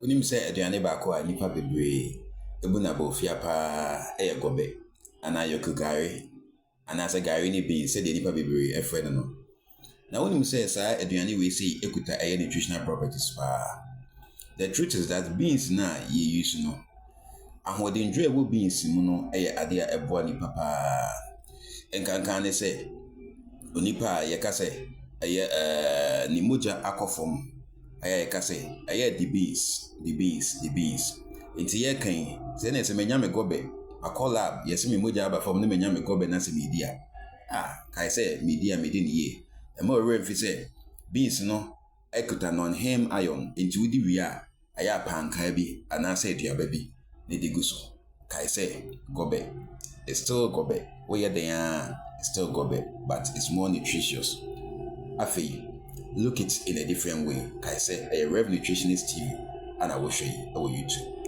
Onim say aduane baako a nipa bebree ebu na bofia pa e gobe ana yoku gari ana say gari ni beans say de nipa bebree efre no. Na onim say saa aduane we say ekuta nutritional properties pa. The truth is that beans na ye use no. Ahodendwe wo beans mu no ade a eboa nipa pa. Enkankan ne say onipa ye ka say ni moja akofom aya ka say the beans nti ye kan say na se menya me gobe akola yes me moja aba fom ne menya me gobe na se media kai say media me din ye e mo re fi say beans no ekuta non hem iron nti wudi wi aya panka bi ana say aduaba bi ne de guso kai say gobe it's still gobe we ye den it's still gobe but it's more nutritious. Afi look it in a different way. I say a rev nutritionist TV and I will show you YouTube.